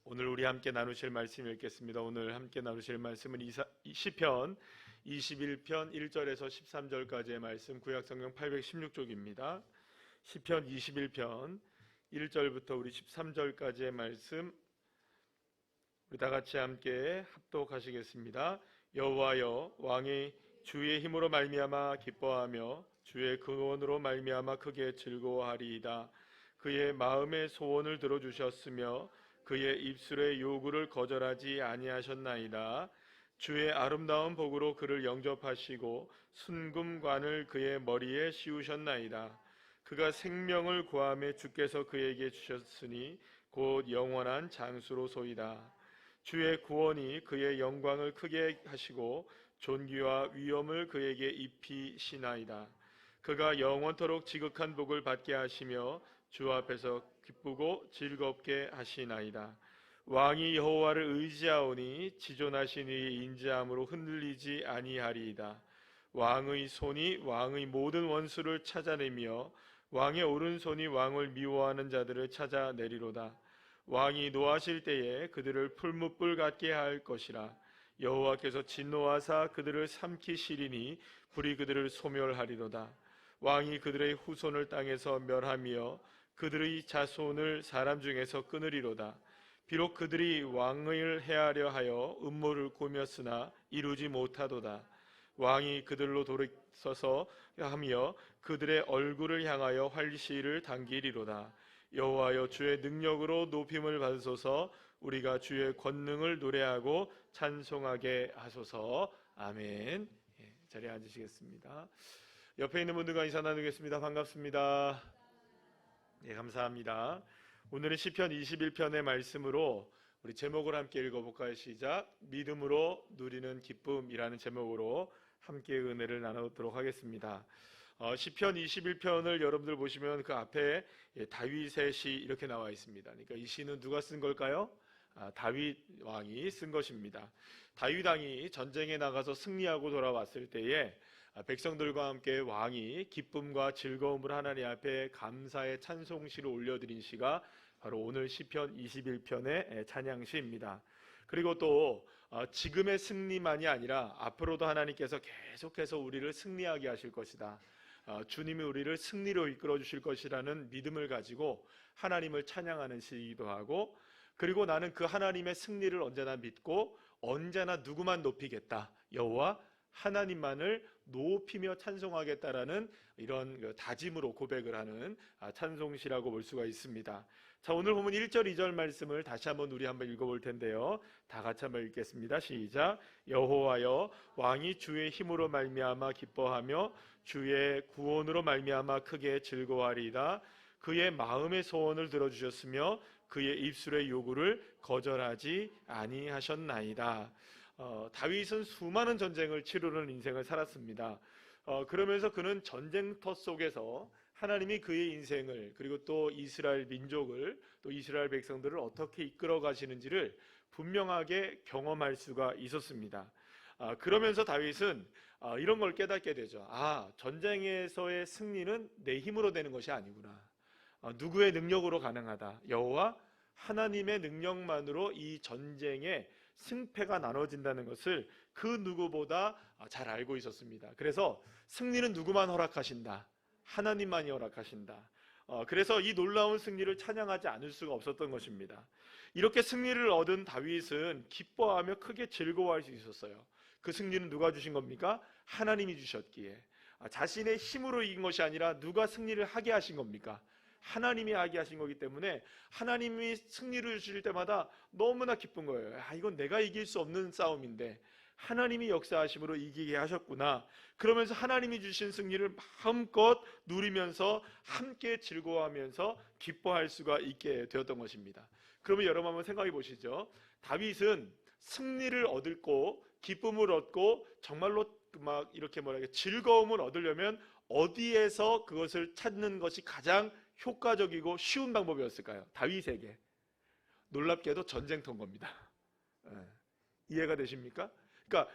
오늘 우리 함께 나누실 말씀 읽겠습니다. 오늘 함께 나누실 말씀은 시편 21편 1절에서 13절까지의 말씀, 구약성경 816쪽입니다. 시편 21편 1절부터 우리 13절까지의 말씀, 우리 다 같이 함께 합독하시겠습니다. 여호와여, 왕이 주의 힘으로 말미암아 기뻐하며 주의 근원으로 말미암아 크게 즐거워하리이다. 그의 마음의 소원을 들어주셨으며 그의 입술의 요구를 거절하지 아니하셨나이다. 주의 아름다운 복으로 그를 영접하시고 순금관을 그의 머리에 씌우셨나이다. 그가 생명을 구하며 주께서 그에게 주셨으니 곧 영원한 장수로소이다. 주의 구원이 그의 영광을 크게 하시고 존귀와 위엄을 그에게 입히시나이다. 그가 영원토록 지극한 복을 받게 하시며 주 앞에서 기쁘고 즐겁게 하시나이다. 왕이 여호와를 의지하오니 지존하신 이의 인자함으로 흔들리지 아니하리이다. 왕의 손이 왕의 모든 원수를 찾아내며 왕의 오른손이 왕을 미워하는 자들을 찾아내리로다. 왕이 노하실 때에 그들을 풀무불 같게 할 것이라. 여호와께서 진노하사 그들을 삼키시리니 불이 그들을 소멸하리로다. 왕이 그들의 후손을 땅에서 멸하며 그들의 자손을 사람 중에서 끊으리로다. 비록 그들이 왕을 해하려 하여 음모를 꾸몄으나 이루지 못하도다. 왕이 그들로 돌이서서 하며 그들의 얼굴을 향하여 활시를 당기리로다. 여호와여, 주의 능력으로 높임을 받으소서. 우리가 주의 권능을 노래하고 찬송하게 하소서. 아멘. 자리에 앉으시겠습니다. 옆에 있는 분들과 인사 나누겠습니다. 반갑습니다. 감사합니다. 오늘은 시편 21편의 말씀으로 우리 제목을 함께 읽어볼까요? 시작. 믿음으로 누리는 기쁨이라는 제목으로 함께 은혜를 나누도록 하겠습니다. 시편 21편을 여러분들 보시면 그 앞에 다윗의 시 이렇게 나와 있습니다. 그러니까 이 시는 누가 쓴 걸까요? 다윗 왕이 쓴 것입니다. 다윗 왕이 전쟁에 나가서 승리하고 돌아왔을 때에 백성들과 함께 왕이 기쁨과 즐거움을 하나님 앞에 감사의 찬송시를 올려드린 시가 바로 오늘 시편 21편의 찬양시입니다. 그리고 또 지금의 승리만이 아니라 앞으로도 하나님께서 계속해서 우리를 승리하게 하실 것이다. 주님이 우리를 승리로 이끌어 주실 것이라는 믿음을 가지고 하나님을 찬양하는 시이기도 하고, 그리고 나는 그 하나님의 승리를 언제나 믿고 언제나 누구만 높이겠다, 여호와 하나님만을 높이며 찬송하겠다라는 이런 다짐으로 고백을 하는 찬송시라고 볼 수가 있습니다. 자, 오늘 보면 1절 2절 말씀을 다시 한번 우리 한번 읽어볼 텐데요. 다 같이 한번 읽겠습니다. 시작. 여호와여, 왕이 주의 힘으로 말미암아 기뻐하며 주의 구원으로 말미암아 크게 즐거워하리이다. 그의 마음의 소원을 들어주셨으며 그의 입술의 요구를 거절하지 아니하셨나이다. 다윗은 수많은 전쟁을 치르는 인생을 살았습니다. 그러면서 그는 전쟁터 속에서 하나님이 그의 인생을, 그리고 또 이스라엘 민족을, 또 이스라엘 백성들을 어떻게 이끌어 가시는지를 분명하게 경험할 수가 있었습니다. 그러면서 다윗은 이런 걸 깨닫게 되죠. 전쟁에서의 승리는 내 힘으로 되는 것이 아니구나. 누구의 능력으로 가능하다. 여호와 하나님의 능력만으로 이 전쟁의 승패가 나눠진다는 것을 그 누구보다 잘 알고 있었습니다. 그래서 승리는 누구만 허락하신다. 하나님만이 허락하신다. 그래서 이 놀라운 승리를 찬양하지 않을 수가 없었던 것입니다. 이렇게 승리를 얻은 다윗은 기뻐하며 크게 즐거워할 수 있었어요. 그 승리는 누가 주신 겁니까? 하나님이 주셨기에. 자신의 힘으로 이긴 것이 아니라 누가 승리를 하게 하신 겁니까? 하나님이 하게 하신 거기 때문에 하나님이 승리를 주실 때마다 너무나 기쁜 거예요. 이건 내가 이길 수 없는 싸움인데 하나님이 역사하심으로 이기게 하셨구나. 그러면서 하나님이 주신 승리를 마음껏 누리면서 함께 즐거워하면서 기뻐할 수가 있게 되었던 것입니다. 그러면 여러분 한번 생각해 보시죠. 다윗은 승리를 얻고 기쁨을 얻고 정말로 막 이렇게 즐거움을 얻으려면 어디에서 그것을 찾는 것이 가장 효과적이고 쉬운 방법이었을까요? 다윗에게 놀랍게도 전쟁터인 겁니다. 이해가 되십니까? 그러니까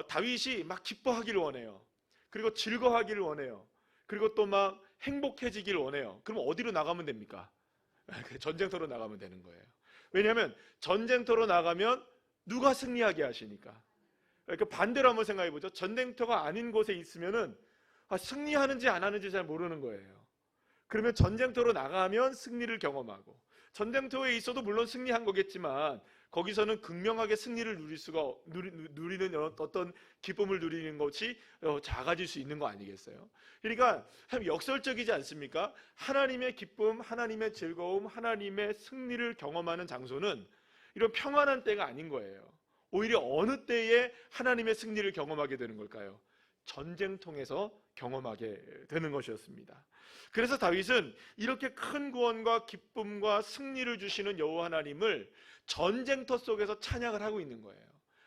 다윗이 막 기뻐하기를 원해요. 그리고 즐거워하기를 원해요. 그리고 또 막 행복해지기를 원해요. 그럼 어디로 나가면 됩니까? 전쟁터로 나가면 되는 거예요. 왜냐하면 전쟁터로 나가면 누가 승리하게 하시니까. 그러니까 반대로 한번 생각해 보죠. 전쟁터가 아닌 곳에 있으면은 승리하는지 안 하는지 잘 모르는 거예요. 그러면 전쟁터로 나가면 승리를 경험하고, 전쟁터에 있어도 물론 승리한 거겠지만 거기서는 극명하게 승리를 누리는 어떤 기쁨을 누리는 것이 작아질 수 있는 거 아니겠어요? 그러니까 참 역설적이지 않습니까? 하나님의 기쁨, 하나님의 즐거움, 하나님의 승리를 경험하는 장소는 이런 평안한 때가 아닌 거예요. 오히려 어느 때에 하나님의 승리를 경험하게 되는 걸까요? 전쟁통에서 경험하게 되는 것이었습니다. 그래서 다윗은 이렇게 큰 구원과 기쁨과 승리를 주시는 여호와 하나님을 전쟁터 속에서 찬양을 하고 있는 거예요.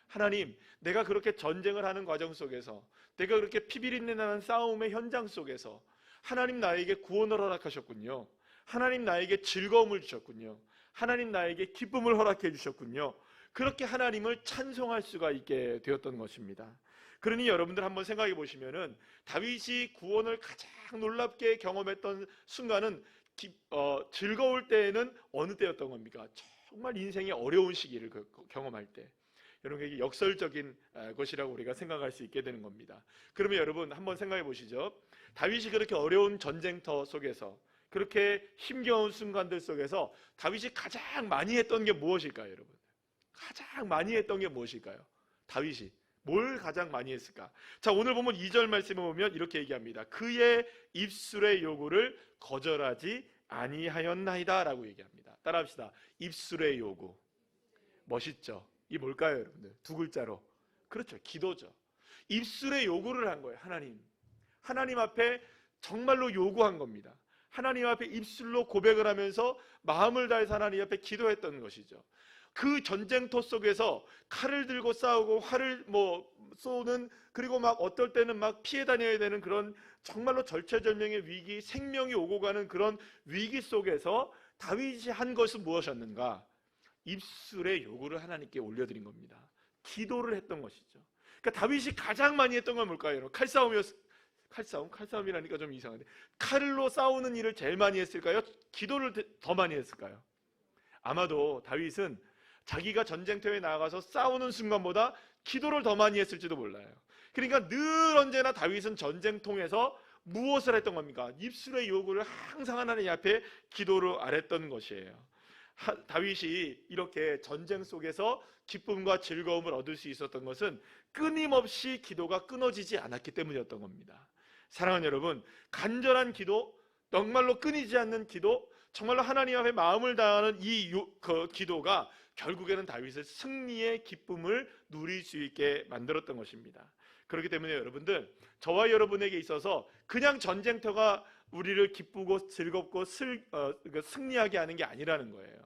하나님, 내가 그렇게 전쟁을 하는 과정 속에서, 내가 그렇게 피비린내 나는 싸움의 현장 속에서 하나님 나에게 구원을 허락하셨군요. 하나님 나에게 즐거움을 주셨군요. 하나님 나에게 기쁨을 허락해 주셨군요. 그렇게 하나님을 찬송할 수가 있게 되었던 것입니다. 그러니 여러분들 한번 생각해 보시면은 다윗이 구원을 가장 놀랍게 경험했던 순간은 즐거울 때에는 어느 때였던 겁니까? 정말 인생의 어려운 시기를 경험할 때. 여러분, 이게 역설적인 것이라고 우리가 생각할 수 있게 되는 겁니다. 그러면 여러분 한번 생각해 보시죠. 다윗이 그렇게 어려운 전쟁터 속에서, 그렇게 힘겨운 순간들 속에서 다윗이 가장 많이 했던 게 무엇일까요, 여러분? 가장 많이 했던 게 무엇일까요? 다윗이 뭘 가장 많이 했을까? 자, 오늘 보면 2절 말씀을 보면 이렇게 얘기합니다. 그의 입술의 요구를 거절하지 아니하였나이다 라고 얘기합니다. 따라합시다. 입술의 요구. 멋있죠? 이 뭘까요, 여러분들? 두 글자로. 그렇죠, 기도죠. 입술의 요구를 한 거예요. 하나님 앞에 정말로 요구한 겁니다. 하나님 앞에 입술로 고백을 하면서 마음을 다해서 하나님 앞에 기도했던 것이죠. 그 전쟁터 속에서 칼을 들고 싸우고 활을 쏘는, 그리고 막 어떨 때는 막 피해 다녀야 되는 그런 정말로 절체절명의 위기, 생명이 오고 가는 그런 위기 속에서 다윗이 한 것은 무엇이었는가? 입술의 요구를 하나님께 올려드린 겁니다. 기도를 했던 것이죠. 그러니까 다윗이 가장 많이 했던 건 뭘까요? 칼싸움이라니까 좀 이상한데, 칼로 싸우는 일을 제일 많이 했을까요? 기도를 더 많이 했을까요? 아마도 다윗은 자기가 전쟁터에 나가서 싸우는 순간보다 기도를 더 많이 했을지도 몰라요. 그러니까 늘 언제나 다윗은 전쟁통에서 무엇을 했던 겁니까? 입술의 요구를 항상 하나님 앞에 기도를 아랬던 것이에요. 다윗이 이렇게 전쟁 속에서 기쁨과 즐거움을 얻을 수 있었던 것은 끊임없이 기도가 끊어지지 않았기 때문이었던 겁니다. 사랑하는 여러분, 간절한 기도, 정말로 끊이지 않는 기도, 정말로 하나님 앞에 마음을 다하는 그 기도가 결국에는 다윗의 승리의 기쁨을 누릴 수 있게 만들었던 것입니다. 그렇기 때문에 여러분들, 저와 여러분에게 있어서 그냥 전쟁터가 우리를 기쁘고 즐겁고 승리하게 하는 게 아니라는 거예요.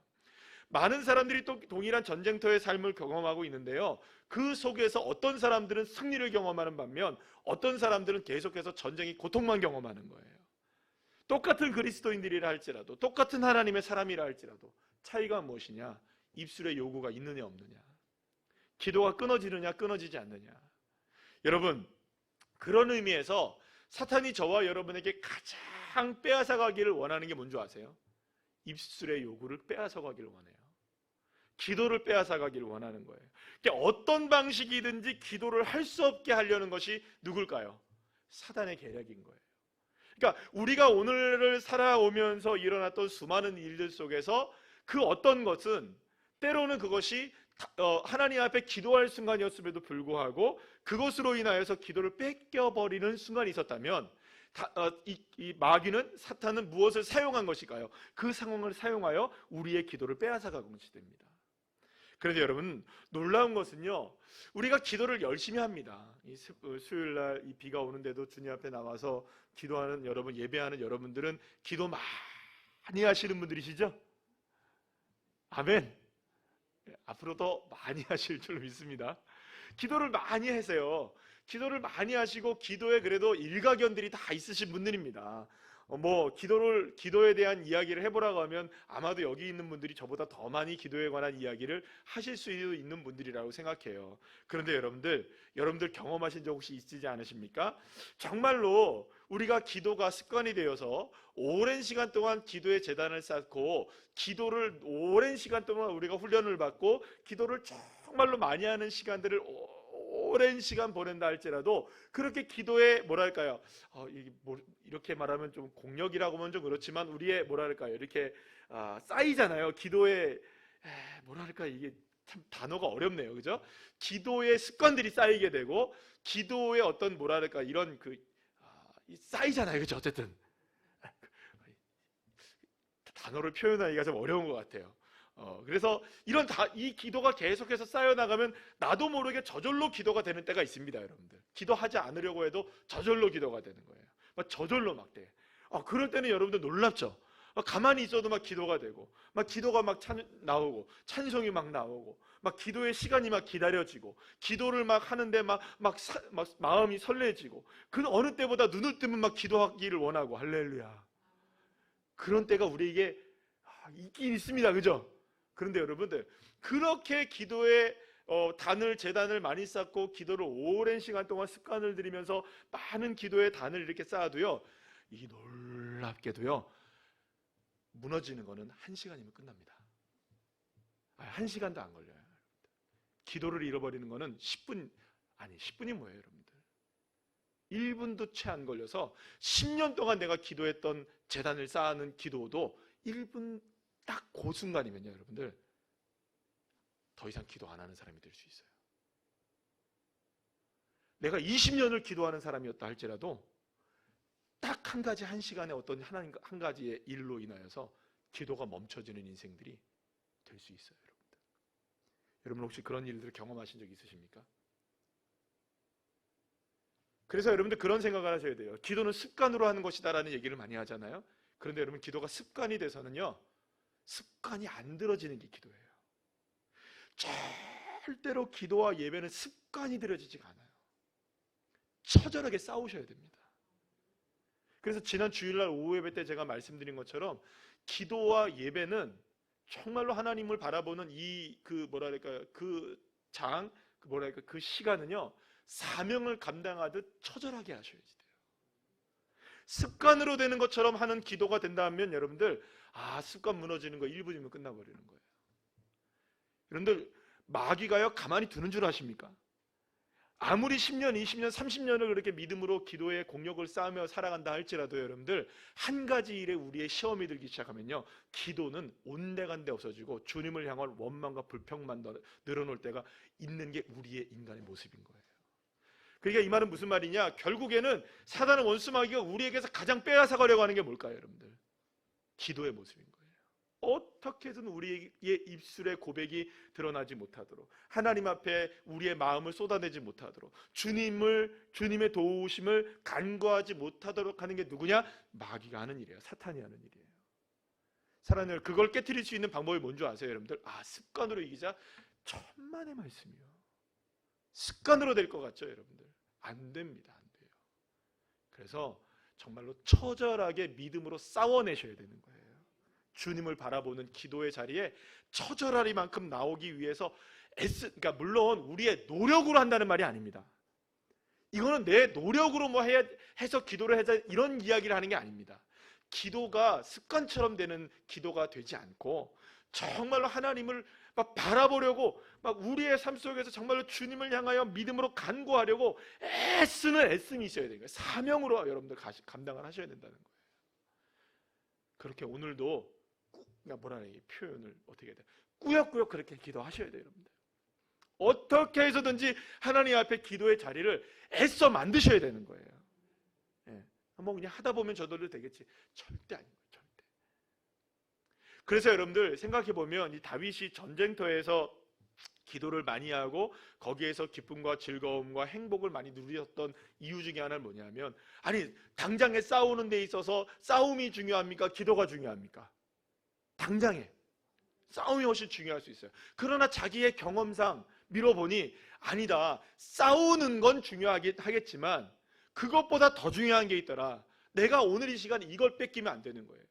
많은 사람들이 또 동일한 전쟁터의 삶을 경험하고 있는데요, 그 속에서 어떤 사람들은 승리를 경험하는 반면 어떤 사람들은 계속해서 전쟁의 고통만 경험하는 거예요. 똑같은 그리스도인들이라 할지라도, 똑같은 하나님의 사람이라 할지라도 차이가 무엇이냐? 입술의 요구가 있느냐 없느냐, 기도가 끊어지느냐 끊어지지 않느냐. 여러분, 그런 의미에서 사탄이 저와 여러분에게 가장 빼앗아가기를 원하는 게 뭔지 아세요? 입술의 요구를 빼앗아가기를 원해요. 기도를 빼앗아가기를 원하는 거예요. 그러니까 어떤 방식이든지 기도를 할 수 없게 하려는 것이 누굴까요? 사단의 계략인 거예요. 그러니까 우리가 오늘을 살아오면서 일어났던 수많은 일들 속에서 그 어떤 것은 때로는 그것이 하나님 앞에 기도할 순간이었음에도 불구하고 그것으로 인하여서 기도를 뺏겨버리는 순간이 있었다면, 이 마귀는, 사탄은 무엇을 사용한 것일까요? 그 상황을 사용하여 우리의 기도를 빼앗아가는 것이 됩니다. 그런데 여러분, 놀라운 것은요, 우리가 기도를 열심히 합니다. 수요일날 이 비가 오는데도 주님 앞에 나와서 기도하는 여러분, 예배하는 여러분들은 기도 많이 하시는 분들이시죠? 아멘. 앞으로 더 많이 하실 줄 믿습니다. 기도를 많이 하세요. 기도를 많이 하시고 기도에 그래도 일가견들이 다 있으신 분들입니다. 기도에 대한 이야기를 해보라고 하면 아마도 여기 있는 분들이 저보다 더 많이 기도에 관한 이야기를 하실 수 있는 분들이라고 생각해요. 그런데 여러분들 경험하신 적 혹시 있지 않으십니까? 정말로 우리가 기도가 습관이 되어서 오랜 시간 동안 기도의 재단을 쌓고 기도를 오랜 시간 동안 우리가 훈련을 받고 기도를 정말로 많이 하는 시간들을 오랜 시간 보낸다 할지라도 그렇게 기도에 이렇게 말하면 좀 공력이라고 하면 좀 그렇지만 우리의 이렇게 쌓이잖아요. 기도에 이게 참 단어가 어렵네요, 그죠? 기도의 습관들이 쌓이게 되고 기도의 어떤 이런 쌓이잖아요, 그죠? 어쨌든 단어를 표현하기가 좀 어려운 것 같아요. 그래서 이 기도가 계속해서 쌓여나가면 나도 모르게 저절로 기도가 되는 때가 있습니다, 여러분들. 기도하지 않으려고 해도 저절로 기도가 되는 거예요. 저절로 막 돼. 그럴 때는 여러분들 놀랍죠? 가만히 있어도 막 기도가 되고, 막 기도가 막 나오고, 찬송이 막 나오고, 막 기도의 시간이 막 기다려지고, 기도를 막 하는데 막 마음이 설레지고, 그 어느 때보다 눈을 뜨면 막 기도하기를 원하고, 할렐루야. 그런 때가 우리에게 있긴 있습니다, 그죠? 그런데 여러분들 그렇게 기도에 재단을 많이 쌓고 기도를 오랜 시간 동안 습관을 들이면서 많은 기도의 단을 이렇게 쌓아도요, 이 놀랍게도요 무너지는 거는 1시간이면 끝납니다. 1시간도 안 걸려요. 기도를 잃어버리는 거는 10분이 뭐예요, 여러분들? 1분도 채 안 걸려서 10년 동안 내가 기도했던 재단을 쌓는 기도도 1분 딱 그 순간이면요, 여러분들 더 이상 기도 안 하는 사람이 될 수 있어요. 내가 20년을 기도하는 사람이었다 할지라도 딱 한 시간에 어떤 한 가지의 일로 인하여서 기도가 멈춰지는 인생들이 될 수 있어요, 여러분들. 여러분 혹시 그런 일들을 경험하신 적 있으십니까? 그래서 여러분들 그런 생각을 하셔야 돼요. 기도는 습관으로 하는 것이다라는 얘기를 많이 하잖아요. 그런데 여러분 기도가 습관이 돼서는요, 습관이 안 들어지는 게 기도예요. 절대로 기도와 예배는 습관이 들어지지가 않아요. 처절하게 싸우셔야 됩니다. 그래서 지난 주일날 오후 예배 때 제가 말씀드린 것처럼 기도와 예배는 정말로 하나님을 바라보는 그 시간은요, 사명을 감당하듯 처절하게 하셔야지 돼요. 습관으로 되는 것처럼 하는 기도가 된다면 여러분들 습관 무너지는 거 1분이면 끝나버리는 거예요. 여러분들 마귀가요 가만히 두는 줄 아십니까? 아무리 10년, 20년, 30년을 그렇게 믿음으로 기도의 공력을 쌓으며 살아간다 할지라도 여러분들 한 가지 일에 우리의 시험이 들기 시작하면요, 기도는 온데간데 없어지고 주님을 향한 원망과 불평만 늘어놓을 때가 있는 게 우리의 인간의 모습인 거예요. 그러니까 이 말은 무슨 말이냐? 결국에는 사단은 원수 마귀가 우리에게서 가장 빼앗아가려고 하는 게 뭘까요, 여러분들? 기도의 모습인 거예요. 어떻게 해서든 우리의 입술의 고백이 드러나지 못하도록, 하나님 앞에 우리의 마음을 쏟아내지 못하도록, 주님의 도우심을 간구하지 못하도록 하는 게 누구냐? 마귀가 하는 일이에요. 사탄이 하는 일이에요. 사랑하는 여러분, 그걸 깨트릴 수 있는 방법이 뭔지 아세요, 여러분들? 습관으로 이기자. 천만의 말씀이요. 습관으로 될 것 같죠, 여러분들? 안 됩니다. 안 돼요. 그래서 정말로 처절하게 믿음으로 싸워내셔야 되는 거예요. 주님을 바라보는 기도의 자리에 처절하리만큼 나오기 위해서 그러니까 물론 우리의 노력으로 한다는 말이 아닙니다. 이거는 내 노력으로 해서 기도를 하자 이런 이야기를 하는 게 아닙니다. 기도가 습관처럼 되는 기도가 되지 않고 정말로 하나님을 막 바라보려고 막 우리의 삶 속에서 정말로 주님을 향하여 믿음으로 간구하려고 애쓰는 애씀이 있어야 되는 거예요. 사명으로 여러분들 감당을 하셔야 된다는 거예요. 그렇게 오늘도 이 표현을 어떻게 해야 돼요? 꾸역꾸역 그렇게 기도하셔야 돼요, 여러분들. 어떻게 해서든지 하나님 앞에 기도의 자리를 애써 만드셔야 되는 거예요. 한번 그냥 하다 보면 저절로 되겠지. 절대 아닌 거예요, 절대. 그래서 여러분들 생각해 보면 이 다윗이 전쟁터에서 기도를 많이 하고 거기에서 기쁨과 즐거움과 행복을 많이 누렸던 이유 중에 하나는 뭐냐면, 당장에 싸우는 데 있어서 싸움이 중요합니까? 기도가 중요합니까? 당장에 싸움이 훨씬 중요할 수 있어요. 그러나 자기의 경험상 미뤄보니 아니다, 싸우는 건 중요하겠지만 그것보다 더 중요한 게 있더라. 내가 오늘 이 시간 이걸 뺏기면 안 되는 거예요.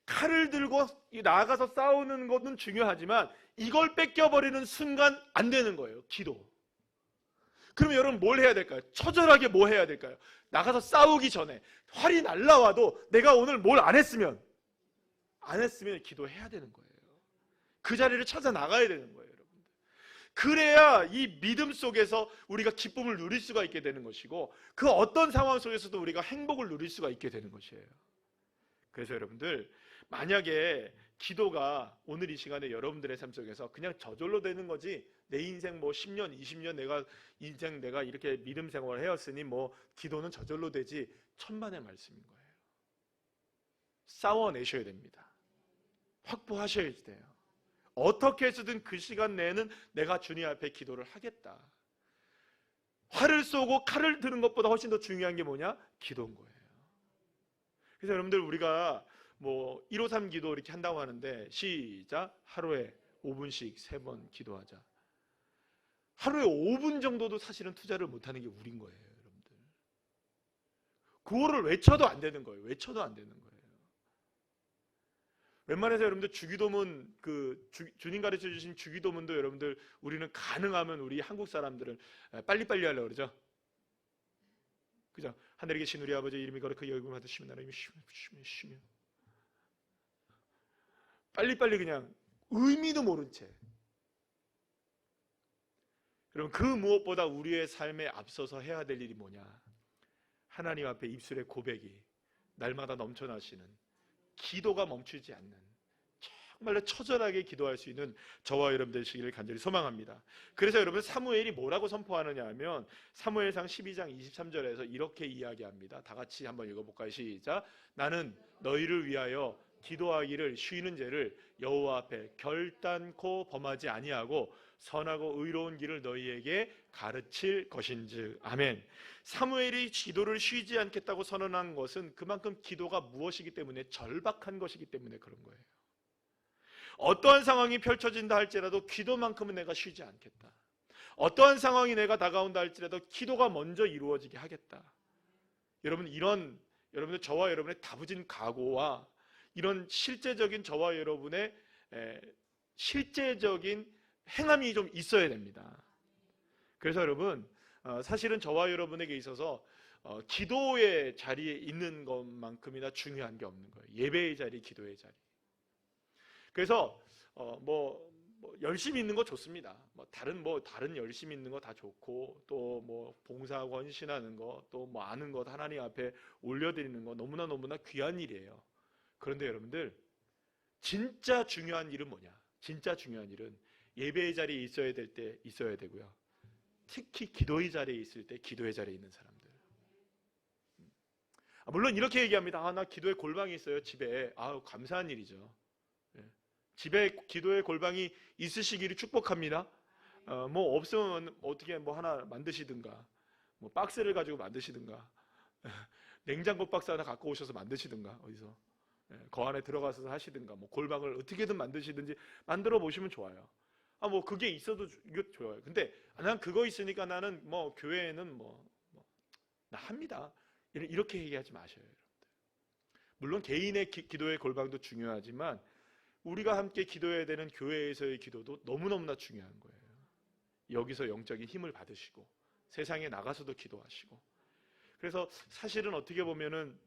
칼을 들고 나아가서 싸우는 것은 중요하지만 이걸 뺏겨버리는 순간 안 되는 거예요. 기도. 그러면 여러분 뭘 해야 될까요? 처절하게 뭐 해야 될까요? 나가서 싸우기 전에 활이 날라와도 내가 오늘 뭘 안 했으면 기도해야 되는 거예요. 그 자리를 찾아 나가야 되는 거예요, 여러분들. 그래야 이 믿음 속에서 우리가 기쁨을 누릴 수가 있게 되는 것이고, 그 어떤 상황 속에서도 우리가 행복을 누릴 수가 있게 되는 것이에요. 그래서 여러분들, 만약에 기도가 오늘 이 시간에 여러분들의 삶 속에서 그냥 저절로 되는 거지, 내 인생 뭐 10년, 20년 내가 이렇게 믿음 생활을 해왔으니 뭐 기도는 저절로 되지, 천만의 말씀인 거예요. 싸워내셔야 됩니다. 확보하셔야 돼요. 어떻게 해서든 그 시간 내에는 내가 주님 앞에 기도를 하겠다. 활을 쏘고 칼을 드는 것보다 훨씬 더 중요한 게 뭐냐? 기도인 거예요. 그래서 여러분들, 우리가 뭐 153 기도 이렇게 한다고 하는데, 시작. 하루에 5분씩 3번 기도하자. 하루에 5분 정도도 사실은 투자를 못하는 게 우린 거예요, 여러분들. 그거를 외쳐도 안 되는 거예요. 외쳐도 안 되는 거예요. 웬만해서 여러분들 주기도문, 주님 가르쳐 주신 주기도문도 여러분들, 우리는 가능하면 우리 한국 사람들은 빨리빨리 하려고 그러죠. 그죠? 하늘에 계신 우리 아버지 이름이 거룩하게 여김을 받으시면 나라님이 쉬며 빨리빨리 그냥 의미도 모른 채. 여러분, 그 무엇보다 우리의 삶에 앞서서 해야 될 일이 뭐냐? 하나님 앞에 입술의 고백이 날마다 넘쳐나시는, 기도가 멈추지 않는, 정말로 처절하게 기도할 수 있는 저와 여러분들 되시기를 간절히 소망합니다. 그래서 여러분, 사무엘이 뭐라고 선포하느냐 하면 사무엘상 12장 23절에서 이렇게 이야기합니다. 다 같이 한번 읽어볼까요? 시작. 나는 너희를 위하여 기도하기를 쉬는 죄를 여호와 앞에 결단코 범하지 아니하고 선하고 의로운 길을 너희에게 가르칠 것인즉. 아멘. 사무엘이 기도를 쉬지 않겠다고 선언한 것은 그만큼 기도가 무엇이기 때문에, 절박한 것이기 때문에 그런 거예요. 어떠한 상황이 펼쳐진다 할지라도 기도만큼은 내가 쉬지 않겠다. 어떠한 상황이 내가 다가온다 할지라도 기도가 먼저 이루어지게 하겠다. 여러분들 저와 여러분의 다부진 각오와 이런 실제적인 저와 여러분의 실제적인 행함이 좀 있어야 됩니다. 그래서 여러분, 사실은 저와 여러분에게 있어서 기도의 자리에 있는 것만큼이나 중요한 게 없는 거예요. 예배의 자리, 기도의 자리. 그래서 열심히 있는 거 좋습니다. 다른 열심히 있는 거 다 좋고, 또 뭐 봉사하고 헌신하는 거, 또 뭐 아는 것 하나님 앞에 올려드리는 거 너무나 귀한 일이에요. 그런데 여러분들, 진짜 중요한 일은 뭐냐? 진짜 중요한 일은 예배의 자리에 있어야 될 때 있어야 되고요. 특히 기도의 자리에 있을 때 기도의 자리에 있는 사람들. 물론 이렇게 얘기합니다. 나 기도의 골방이 있어요, 집에. 감사한 일이죠. 집에 기도의 골방이 있으시기를 축복합니다. 뭐 없으면 어떻게 뭐 하나 만드시든가, 뭐 박스를 가지고 만드시든가, 냉장고 박스 하나 갖고 오셔서 만드시든가, 어디서 거 안에 들어가서 하시든가, 뭐 골방을 어떻게든 만드시든지 만들어 보시면 좋아요. 뭐 그게 있어도 이거 좋아요. 근데 난 그거 있으니까 나는 뭐 교회에는 나 합니다, 이렇게 얘기하지 마셔요, 여러분들. 물론 개인의 기도의 골방도 중요하지만 우리가 함께 기도해야 되는 교회에서의 기도도 너무너무나 중요한 거예요. 여기서 영적인 힘을 받으시고 세상에 나가서도 기도하시고. 그래서 사실은 어떻게 보면은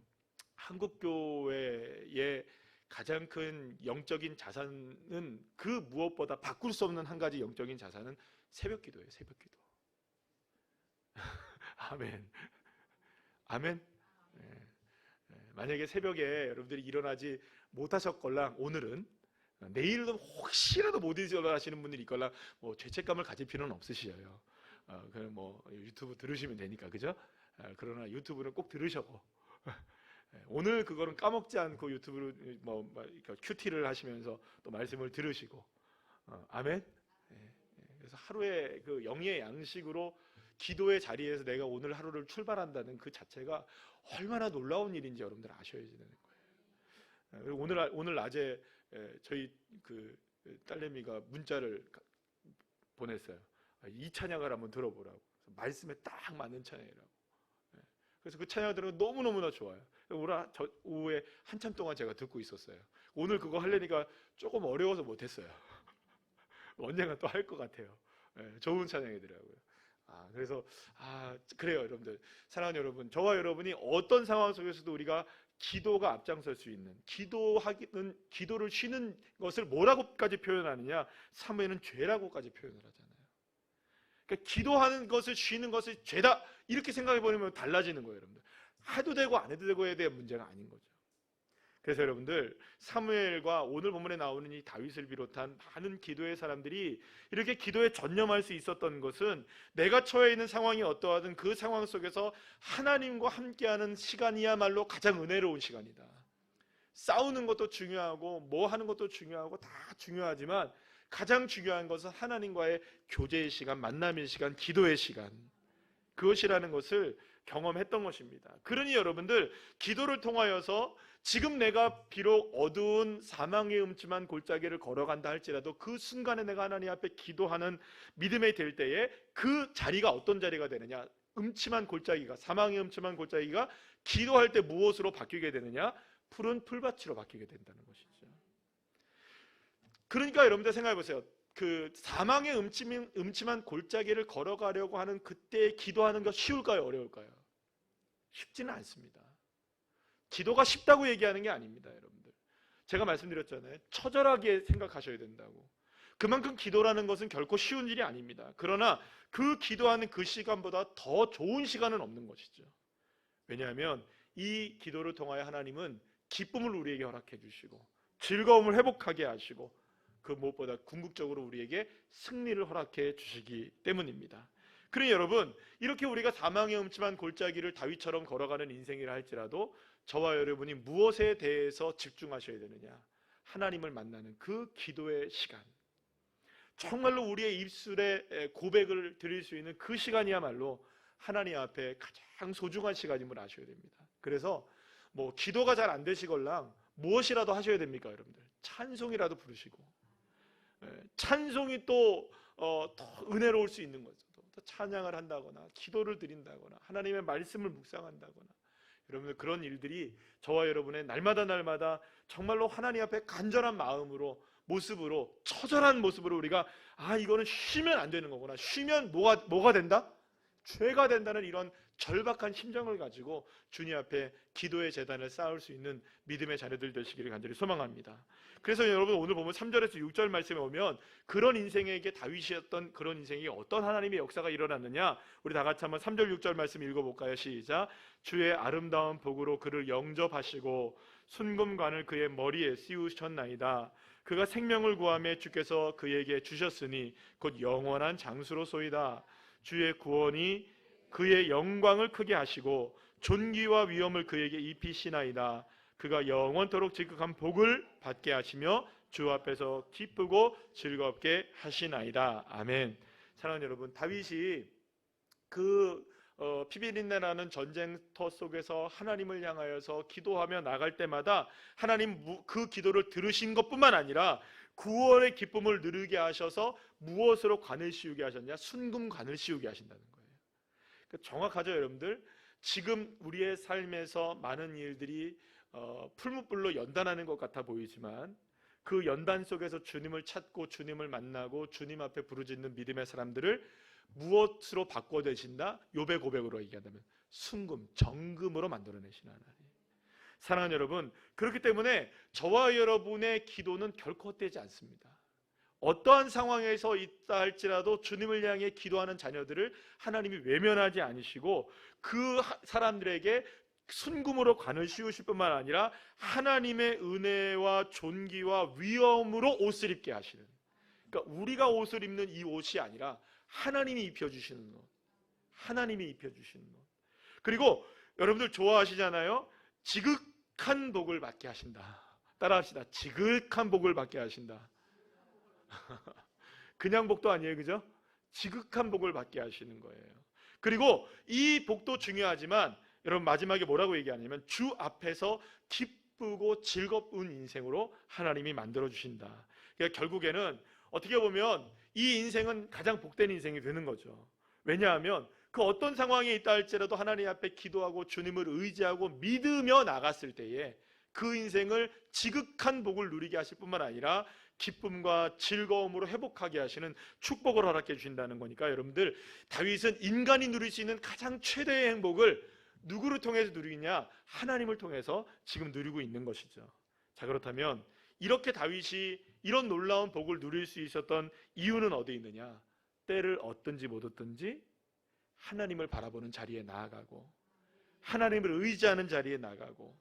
한국 교회의 가장 큰 영적인 자산은, 그 무엇보다 바꿀 수 없는 한 가지 영적인 자산은 새벽 기도예요. 새벽 기도. 아멘. 아멘. 만약에 새벽에 여러분들이 일어나지 못하셨걸랑, 오늘은, 내일은 혹시라도 못 일어나시는 분들이 있걸랑 뭐 죄책감을 가질 필요는 없으시어요. 그냥 뭐 유튜브 들으시면 되니까, 그죠? 그러나 유튜브는 꼭 들으셔고 오늘 그거는 까먹지 않고 유튜브로 큐티를 하시면서 또 말씀을 들으시고. 아멘. 그래서 하루에 그 영의 양식으로 기도의 자리에서 내가 오늘 하루를 출발한다는 그 자체가 얼마나 놀라운 일인지 여러분들 아셔야 되는 거예요. 오늘 낮에 저희 그 딸내미가 문자를 보냈어요. 이 찬양을 한번 들어보라고. 말씀에 딱 맞는 찬양이라고. 그래서 그 찬양을 들으면 너무너무나 좋아요. 오늘 오후에 한참 동안 제가 듣고 있었어요. 오늘 그거 하려니까 조금 어려워서 못했어요. 언젠가 또 할 것 같아요. 좋은 찬양이더라고요. 그래서 그래요, 여러분들. 사랑하는 여러분, 저와 여러분이 어떤 상황 속에서도 우리가 기도가 앞장설 수 있는, 기도를 쉬는 것을 뭐라고까지 표현하느냐? 사무엘은 죄라고까지 표현을 하잖아요. 그러니까 기도하는 것을, 쉬는 것을 죄다 이렇게 생각해 보면 달라지는 거예요, 여러분들. 해도 되고 안 해도 되고에 대한 문제가 아닌 거죠. 그래서 여러분들, 사무엘과 오늘 본문에 나오는 이 다윗을 비롯한 많은 기도의 사람들이 이렇게 기도에 전념할 수 있었던 것은, 내가 처해 있는 상황이 어떠하든 그 상황 속에서 하나님과 함께하는 시간이야말로 가장 은혜로운 시간이다. 싸우는 것도 중요하고 뭐 하는 것도 중요하고 다 중요하지만 가장 중요한 것은 하나님과의 교제의 시간, 만남의 시간, 기도의 시간, 그것이라는 것을 경험했던 것입니다. 그러니 여러분들, 기도를 통하여서 지금 내가 비록 어두운 사망의 음침한 골짜기를 걸어간다 할지라도 그 순간에 내가 하나님 앞에 기도하는 믿음이 될 때에 그 자리가 어떤 자리가 되느냐? 음침한 골짜기가, 사망의 음침한 골짜기가 기도할 때 무엇으로 바뀌게 되느냐? 푸른 풀밭으로 바뀌게 된다는 것이죠. 그러니까 여러분들 생각해 보세요. 그 사망의 음침한 골짜기를 걸어가려고 하는 그때 기도하는 것 쉬울까요? 어려울까요? 쉽지는 않습니다. 기도가 쉽다고 얘기하는 게 아닙니다, 여러분들. 제가 말씀드렸잖아요. 처절하게 생각하셔야 된다고. 그만큼 기도라는 것은 결코 쉬운 일이 아닙니다. 그러나 그 기도하는 그 시간보다 더 좋은 시간은 없는 것이죠. 왜냐하면 이 기도를 통하여 하나님은 기쁨을 우리에게 허락해 주시고 즐거움을 회복하게 하시고 그 무엇보다 궁극적으로 우리에게 승리를 허락해 주시기 때문입니다. 그러니 여러분, 이렇게 우리가 사망의 음침한 골짜기를 다윗처럼 걸어가는 인생이라 할지라도 저와 여러분이 무엇에 대해서 집중하셔야 되느냐? 하나님을 만나는 그 기도의 시간, 정말로 우리의 입술에 고백을 드릴 수 있는 그 시간이야말로 하나님 앞에 가장 소중한 시간임을 아셔야 됩니다. 그래서 뭐 기도가 잘 안 되시걸랑 무엇이라도 하셔야 됩니까, 여러분들? 찬송이라도 부르시고, 찬송이 또 더 은혜로울 수 있는 거죠. 또 찬양을 한다거나 기도를 드린다거나 하나님의 말씀을 묵상한다거나, 여러분들 그런 일들이 저와 여러분의 날마다 정말로 하나님 앞에 간절한 마음으로, 모습으로, 처절한 모습으로 우리가 이거는 쉬면 안 되는 거구나, 쉬면 뭐가 된다? 죄가 된다는 이런 절박한 심정을 가지고 주님 앞에 기도의 제단을 쌓을 수 있는 믿음의 자녀들 되시기를 간절히 소망합니다. 그래서 여러분, 오늘 보면 3절에서 6절 말씀에 오면 그런 인생에게, 다윗이었던 그런 인생이 어떤 하나님의 역사가 일어났느냐, 우리 다 같이 한번 3절 6절 말씀 읽어볼까요? 시작. 주의 아름다운 복으로 그를 영접하시고 순금관을 그의 머리에 씌우셨나이다. 그가 생명을 구하며 주께서 그에게 주셨으니 곧 영원한 장수로소이다. 주의 구원이 그의 영광을 크게 하시고 존귀와 위엄을 그에게 입히시나이다. 그가 영원토록 지극한 복을 받게 하시며 주 앞에서 기쁘고 즐겁게 하시나이다. 아멘. 사랑하는 여러분, 다윗이 그 피비린내라는 전쟁터 속에서 하나님을 향하여서 기도하며 나갈 때마다 하나님 그 기도를 들으신 것뿐만 아니라 구원의 기쁨을 누리게 하셔서 무엇으로 관을 씌우게 하셨냐? 순금관을 씌우게 하신다는 거예요. 그러니까 정확하죠, 여러분들? 지금 우리의 삶에서 많은 일들이 풀무불로 연단하는 것 같아 보이지만 그 연단 속에서 주님을 찾고 주님을 만나고 주님 앞에 부르짖는 믿음의 사람들을 무엇으로 바꿔내신다? 욥의 고백으로 얘기한다면 순금, 정금으로 만들어내신 하나님. 사랑하는 여러분, 그렇기 때문에 저와 여러분의 기도는 결코 헛되지 않습니다. 어떠한 상황에서 있다 할지라도 주님을 향해 기도하는 자녀들을 하나님이 외면하지 않으시고 그 사람들에게 순금으로 관을 씌우실 뿐만 아니라 하나님의 은혜와 존귀와 위엄으로 옷을 입게 하시는, 그러니까 우리가 옷을 입는 이 옷이 아니라 하나님이 입혀주시는 옷, 하나님이 입혀주시는 옷. 그리고 여러분들 좋아하시잖아요. 지극한 복을 받게 하신다. 따라합시다. 지극한 복을 받게 하신다. 그냥 복도 아니에요, 그죠? 지극한 복을 받게 하시는 거예요. 그리고 이 복도 중요하지만 여러분, 마지막에 뭐라고 얘기하냐면 주 앞에서 기쁘고 즐거운 인생으로 하나님이 만들어 주신다. 그러니까 결국에는 어떻게 보면 이 인생은 가장 복된 인생이 되는 거죠. 왜냐하면 그 어떤 상황에 있다 할지라도 하나님 앞에 기도하고 주님을 의지하고 믿으며 나갔을 때에 그 인생을 지극한 복을 누리게 하실 뿐만 아니라 기쁨과 즐거움으로 회복하게 하시는 축복을 허락해 주신다는 거니까, 여러분들, 다윗은 인간이 누릴 수 있는 가장 최대의 행복을 누구를 통해서 누리냐? 하나님을 통해서 지금 누리고 있는 것이죠. 자, 그렇다면 이렇게 다윗이 이런 놀라운 복을 누릴 수 있었던 이유는 어디에 있느냐? 때를 얻든지 못 얻든지 하나님을 바라보는 자리에 나아가고, 하나님을 의지하는 자리에 나가고,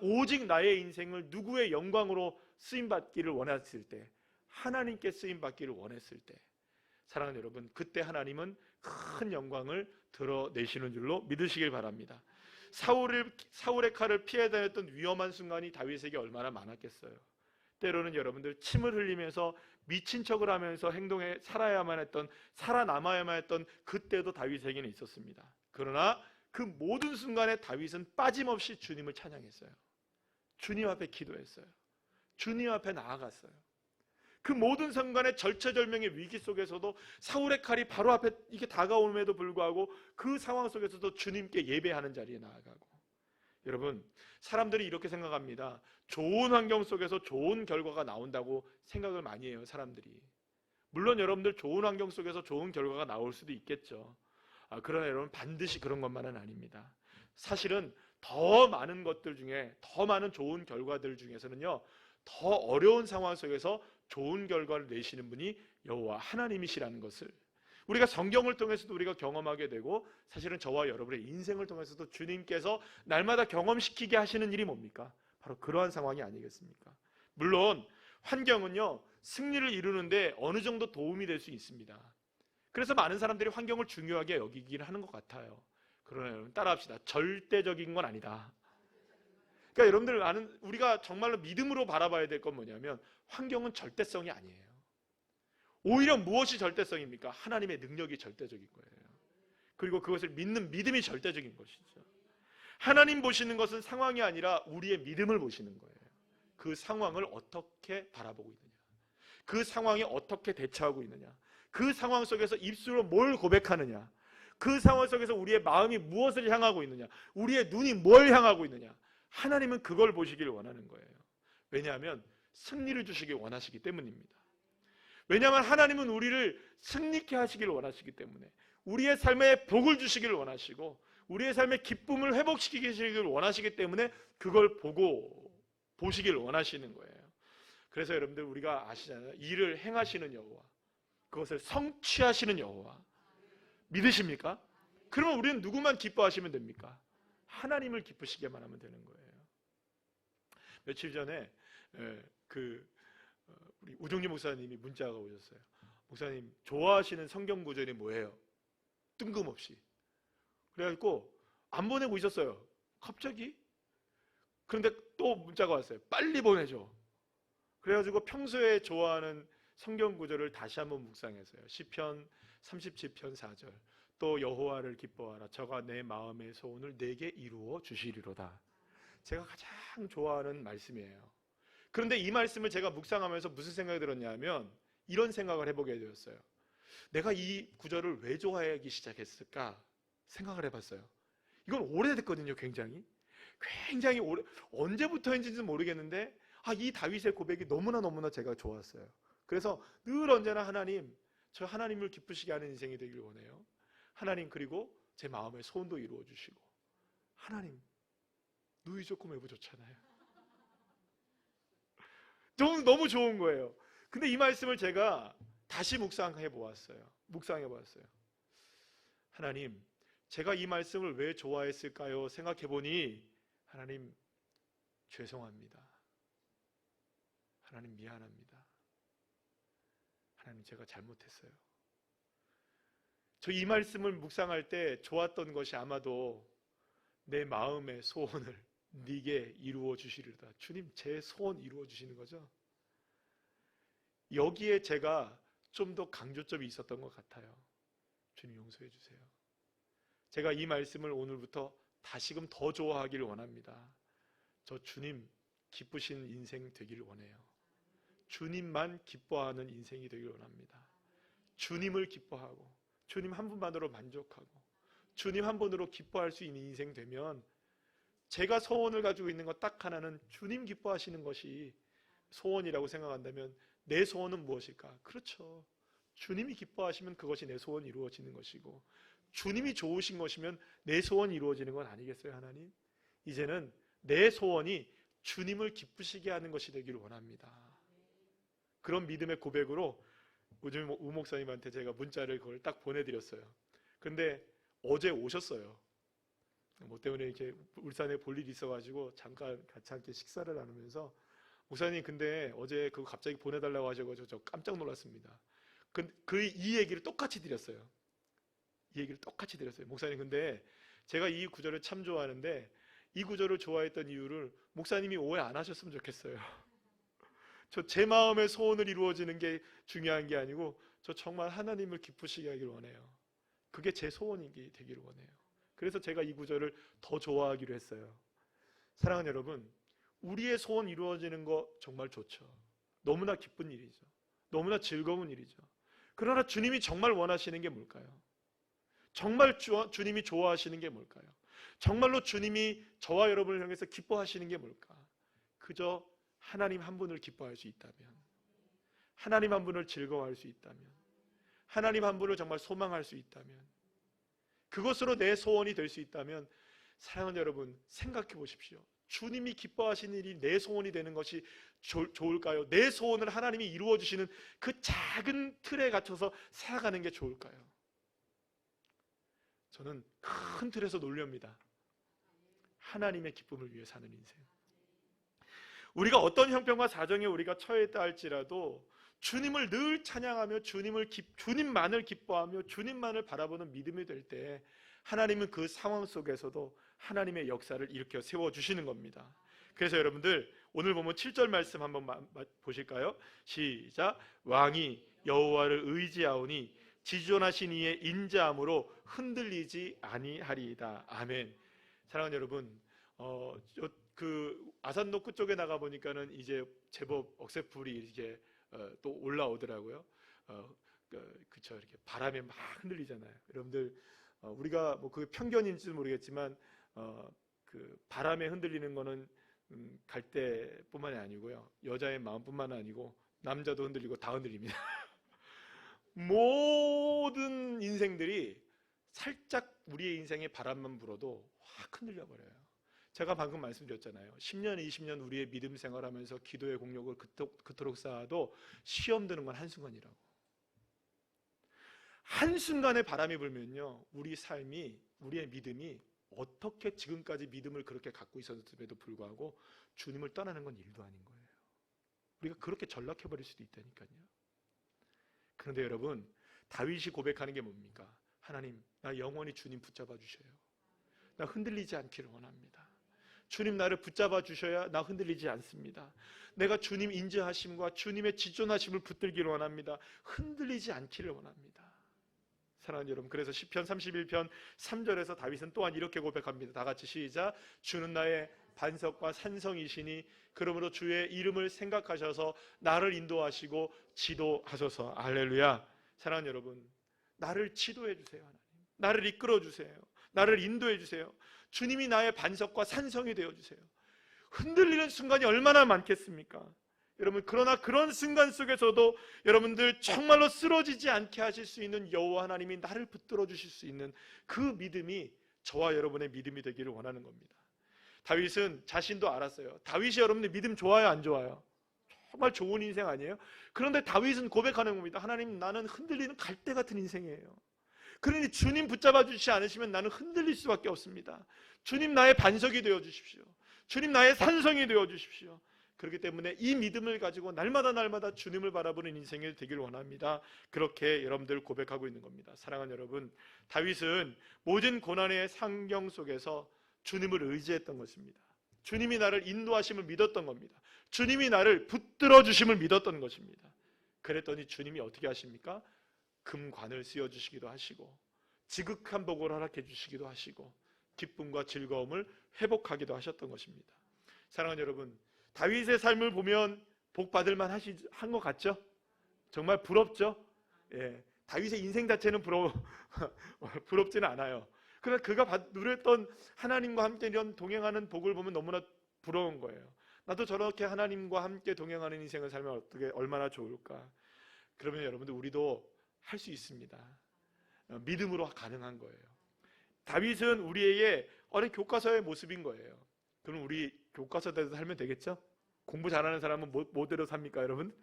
오직 나의 인생을 누구의 영광으로 쓰임받기를 원했을 때, 하나님께 쓰임받기를 원했을 때, 사랑하는 여러분, 그때 하나님은 큰 영광을 드러내시는 줄로 믿으시길 바랍니다. 사울의 칼을 피해 다녔던 위험한 순간이 다윗에게 얼마나 많았겠어요. 때로는 여러분들 침을 흘리면서 미친 척을 하면서 행동에 살아남아야만 했던 그때도 다윗에게는 있었습니다. 그러나 그 모든 순간에 다윗은 빠짐없이 주님을 찬양했어요. 주님 앞에 기도했어요. 주님 앞에 나아갔어요. 그 모든 순간에 절체절명의 위기 속에서도 사울의 칼이 바로 앞에 이게 다가옴에도 불구하고 그 상황 속에서도 주님께 예배하는 자리에 나아가고, 여러분, 사람들이 이렇게 생각합니다. 좋은 환경 속에서 좋은 결과가 나온다고 생각을 많이 해요, 사람들이. 물론 여러분들 좋은 환경 속에서 좋은 결과가 나올 수도 있겠죠. 그러나 여러분, 반드시 그런 것만은 아닙니다. 사실은 더 많은 것들 중에, 더 많은 좋은 결과들 중에서는요, 더 어려운 상황 속에서 좋은 결과를 내시는 분이 여호와 하나님이시라는 것을 우리가 성경을 통해서도 우리가 경험하게 되고, 사실은 저와 여러분의 인생을 통해서도 주님께서 날마다 경험시키게 하시는 일이 뭡니까? 바로 그러한 상황이 아니겠습니까? 물론 환경은요, 승리를 이루는데 어느 정도 도움이 될 수 있습니다. 그래서 많은 사람들이 환경을 중요하게 여기긴 하는 것 같아요. 그러나 여러분, 따라합시다. 절대적인 건 아니다. 그러니까 여러분들 우리가 정말로 믿음으로 바라봐야 될 건 뭐냐면, 환경은 절대성이 아니에요. 오히려 무엇이 절대성입니까? 하나님의 능력이 절대적인 거예요. 그리고 그것을 믿는 믿음이 절대적인 것이죠. 하나님 보시는 것은 상황이 아니라 우리의 믿음을 보시는 거예요. 그 상황을 어떻게 바라보고 있느냐, 그 상황에 어떻게 대처하고 있느냐, 그 상황 속에서 입술로 뭘 고백하느냐, 그 상황 속에서 우리의 마음이 무엇을 향하고 있느냐, 우리의 눈이 뭘 향하고 있느냐, 하나님은 그걸 보시길 원하는 거예요. 왜냐하면 승리를 주시길 원하시기 때문입니다. 왜냐하면 하나님은 우리를 승리케 하시기를 원하시기 때문에, 우리의 삶에 복을 주시기를 원하시고 우리의 삶의 기쁨을 회복시키시기를 원하시기 때문에 그걸 보시길 원하시는 거예요. 그래서 여러분들, 우리가 아시잖아요. 일을 행하시는 여호와, 그것을 성취하시는 여호와, 믿으십니까? 그러면 우리는 누구만 기뻐하시면 됩니까? 하나님을 기쁘시게만 하면 되는 거예요. 며칠 전에 우리 우종리 목사님이 문자가 오셨어요. 목사님, 좋아하시는 성경 구절이 뭐예요? 뜬금없이. 그래가지고 안 보내고 있었어요. 갑자기. 그런데 또 문자가 왔어요. 빨리 보내줘. 그래가지고 평소에 좋아하는 성경 구절을 다시 한번 묵상했어요. 시편 37편 4절. 또 여호와를 기뻐하라. 저가 내 마음의 소원을 내게 이루어 주시리로다. 제가 가장 좋아하는 말씀이에요. 그런데 이 말씀을 제가 묵상하면서 무슨 생각이 들었냐면, 이런 생각을 해보게 되었어요. 내가 이 구절을 왜 좋아하기 시작했을까 생각을 해봤어요. 이건 오래됐거든요. 굉장히 오래, 언제부터인지는 모르겠는데 이 다윗의 고백이 너무나 제가 좋았어요. 그래서 늘 언제나 하나님, 저 하나님을 기쁘시게 하는 인생이 되길 원해요. 하나님, 그리고 제 마음의 소원도 이루어 주시고, 하나님, 누이 좋고 매부 좋잖아요. 너무 좋은 거예요. 근데 이 말씀을 제가 다시 묵상해 보았어요. 하나님, 제가 이 말씀을 왜 좋아했을까요? 생각해 보니, 하나님, 죄송합니다. 하나님, 미안합니다. 하나님, 제가 잘못했어요. 저 이 말씀을 묵상할 때 좋았던 것이 아마도 내 마음의 소원을 네게 이루어 주시리로다. 주님, 제 소원 이루어 주시는 거죠. 여기에 제가 좀 더 강조점이 있었던 것 같아요. 주님, 용서해 주세요. 제가 이 말씀을 오늘부터 다시금 더 좋아하기를 원합니다. 저 주님 기쁘신 인생 되기를 원해요. 주님만 기뻐하는 인생이 되기를 원합니다. 주님을 기뻐하고 주님 한 분만으로 만족하고 주님 한 분으로 기뻐할 수 있는 인생 되면 제가 소원을 가지고 있는 것 딱 하나는 주님 기뻐하시는 것이 소원이라고 생각한다면 내 소원은 무엇일까? 그렇죠. 주님이 기뻐하시면 그것이 내 소원이 이루어지는 것이고 주님이 좋으신 것이면 내 소원이 이루어지는 건 아니겠어요, 하나님? 이제는 내 소원이 주님을 기쁘시게 하는 것이 되기를 원합니다. 그런 믿음의 고백으로 요즘 우 목사님한테 제가 문자를 그걸 딱 보내드렸어요. 근데 어제 오셨어요. 뭐 때문에 이렇게 울산에 볼 일이 있어가지고 잠깐 같이 함께 식사를 나누면서 목사님 근데 어제 그거 갑자기 보내달라고 하셔가지고 저 깜짝 놀랐습니다. 이 얘기를 똑같이 드렸어요. 이 얘기를 똑같이 드렸어요. 목사님 근데 제가 이 구절을 참 좋아하는데 이 구절을 좋아했던 이유를 목사님이 오해 안 하셨으면 좋겠어요. 저 제 마음의 소원을 이루어지는 게 중요한 게 아니고 저 정말 하나님을 기쁘시게 하기를 원해요. 그게 제 소원이 되기를 원해요. 그래서 제가 이 구절을 더 좋아하기로 했어요. 사랑하는 여러분, 우리의 소원 이루어지는 거 정말 좋죠. 너무나 기쁜 일이죠. 너무나 즐거운 일이죠. 그러나 주님이 정말 원하시는 게 뭘까요? 정말 주님이 좋아하시는 게 뭘까요? 정말로 주님이 저와 여러분을 향해서 기뻐하시는 게 뭘까? 그저 하나님 한 분을 기뻐할 수 있다면, 하나님 한 분을 즐거워할 수 있다면, 하나님 한 분을 정말 소망할 수 있다면, 그것으로 내 소원이 될 수 있다면 사랑하는 여러분 생각해 보십시오. 주님이 기뻐하시는 일이 내 소원이 되는 것이 좋을까요? 내 소원을 하나님이 이루어 주시는 그 작은 틀에 갇혀서 살아가는 게 좋을까요? 저는 큰 틀에서 논렵니다. 하나님의 기쁨을 위해 사는 인생. 우리가 어떤 형편과 사정에 우리가 처했다 할지라도 주님을 늘 찬양하며 주님만을 기뻐하며 주님만을 바라보는 믿음이 될 때 하나님은 그 상황 속에서도 하나님의 역사를 일으켜 세워주시는 겁니다. 그래서 여러분들 오늘 보면 7절 말씀 한번 보실까요? 시작. 왕이 여호와를 의지하오니 지존하신 이의 인자함으로 흔들리지 아니하리이다. 아멘. 사랑하는 여러분, 그 아산도 끝쪽에 나가 보니까는 이제 제법 억새풀이 이렇게 또 올라오더라고요. 그쵸, 이렇게 바람에 막 흔들리잖아요. 여러분들 우리가 뭐 그게 편견인지는 모르겠지만 그 바람에 흔들리는 거는 갈대뿐만이 아니고요, 여자의 마음뿐만 아니고 남자도 흔들리고 다 흔들립니다. 모든 인생들이 살짝 우리의 인생에 바람만 불어도 확 흔들려 버려요. 제가 방금 말씀드렸잖아요. 10년, 20년 우리의 믿음 생활하면서 기도의 공력을 그토록 쌓아도 시험 드는 건 한순간이라고. 한순간에 바람이 불면요, 우리 삶이, 우리의 믿음이 어떻게 지금까지 믿음을 그렇게 갖고 있었음에도 불구하고 주님을 떠나는 건 일도 아닌 거예요. 우리가 그렇게 전락해버릴 수도 있다니까요. 그런데 여러분, 다윗이 고백하는 게 뭡니까? 하나님, 나 영원히 주님 붙잡아 주셔요. 나 흔들리지 않기를 원합니다. 주님 나를 붙잡아 주셔야 나 흔들리지 않습니다. 내가 주님 인자하심과 주님의 지존하심을 붙들기를 원합니다. 흔들리지 않기를 원합니다. 사랑하는 여러분, 그래서 시편 31편 3절에서 다윗은 또한 이렇게 고백합니다. 다 같이 시작. 주는 나의 반석과 산성이시니 그러므로 주의 이름을 생각하셔서 나를 인도하시고 지도하소서. 할렐루야. 사랑하는 여러분, 나를 지도해 주세요. 하나님, 나를 이끌어 주세요. 나를 인도해 주세요. 주님이 나의 반석과 산성이 되어 주세요. 흔들리는 순간이 얼마나 많겠습니까? 여러분, 그러나 그런 순간 속에서도 여러분들 정말로 쓰러지지 않게 하실 수 있는 여호와 하나님이 나를 붙들어 주실 수 있는 그 믿음이 저와 여러분의 믿음이 되기를 원하는 겁니다. 다윗은 자신도 알았어요. 다윗이 여러분들 믿음 좋아요, 안 좋아요? 정말 좋은 인생 아니에요? 그런데 다윗은 고백하는 겁니다. 하나님, 나는 흔들리는 갈대 같은 인생이에요. 그러니 주님 붙잡아 주시지 않으시면 나는 흔들릴 수밖에 없습니다. 주님 나의 반석이 되어 주십시오. 주님 나의 산성이 되어 주십시오. 그렇기 때문에 이 믿음을 가지고 날마다 주님을 바라보는 인생이 되길 원합니다. 그렇게 여러분들 고백하고 있는 겁니다. 사랑하는 여러분, 다윗은 모든 고난의 상경 속에서 주님을 의지했던 것입니다. 주님이 나를 인도하심을 믿었던 겁니다. 주님이 나를 붙들어 주심을 믿었던 것입니다. 그랬더니 주님이 어떻게 하십니까? 금관을 씌워주시기도 하시고 지극한 복을 허락해 주시기도 하시고 기쁨과 즐거움을 회복하기도 하셨던 것입니다. 사랑하는 여러분, 다윗의 삶을 보면 복 받을 만 한 것 같죠? 정말 부럽죠? 예, 다윗의 인생 자체는 부럽지는 않아요. 그러나 그가 누렸던 하나님과 함께 이런 동행하는 복을 보면 너무나 부러운 거예요. 나도 저렇게 하나님과 함께 동행하는 인생을 살면 어떻게 얼마나 좋을까. 그러면 여러분들 우리도 할 수 있습니다. 믿음으로 가능한 거예요. 다윗은 우리에게 어린 교과서의 모습인 거예요. 그럼 우리 교과서대로 살면 되겠죠? 공부 잘하는 사람은 뭐대로 삽니까, 여러분?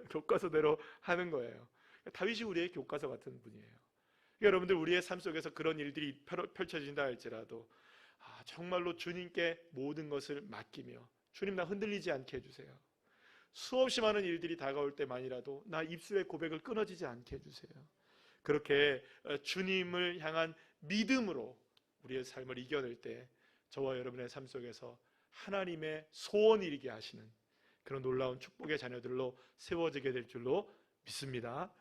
교과서대로 하는 거예요. 다윗이 우리의 교과서 같은 분이에요. 그러니까 여러분들 우리의 삶 속에서 그런 일들이 펼쳐진다 할지라도 정말로 주님께 모든 것을 맡기며 주님 나 흔들리지 않게 해주세요. 수없이 많은 일들이 다가올 때만이라도 나 입술의 고백을 끊어지지 않게 해주세요. 그렇게 주님을 향한 믿음으로 우리의 삶을 이겨낼 때 저와 여러분의 삶 속에서 하나님의 소원 이루게 하시는 그런 놀라운 축복의 자녀들로 세워지게 될 줄로 믿습니다.